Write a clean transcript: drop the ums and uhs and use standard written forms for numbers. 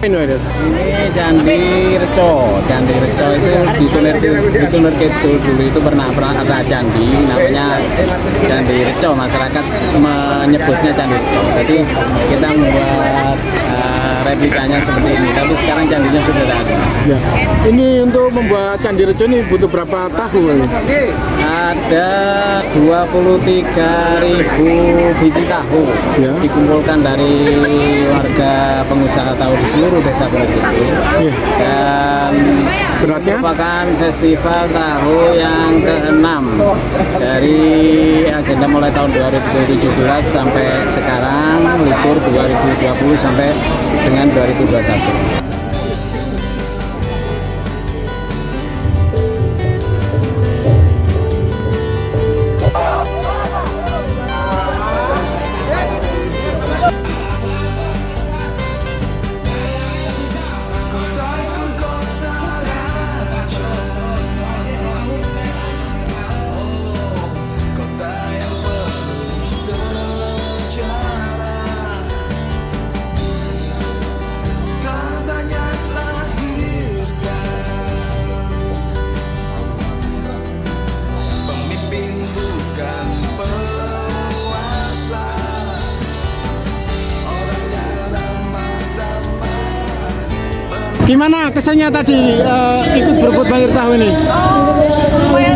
Ini Candi Reco. Candi Reco itu di Tunur Kidul dulu itu pernah ada candi namanya Candi Reco. Masyarakat menyebutnya Candi Reco. Jadi kita membuat replikanya seperti ini. Tapi sekarang candinya sudah ada. Ya. Ini untuk membuat Candi Reco ini butuh berapa tahun? Ada 23.000 biji tahu Ya. dikumpulkan dari warga pengusaha tahu di seluruh desa Purworejo. Ya. Dan Beratnya? merupakan festival tahu yang ke-6 dari agenda mulai tahun 2017 sampai sekarang, libur 2020 sampai dengan 2021. Gimana kesannya tadi ikut berebut banjir tahu ini? Lumayan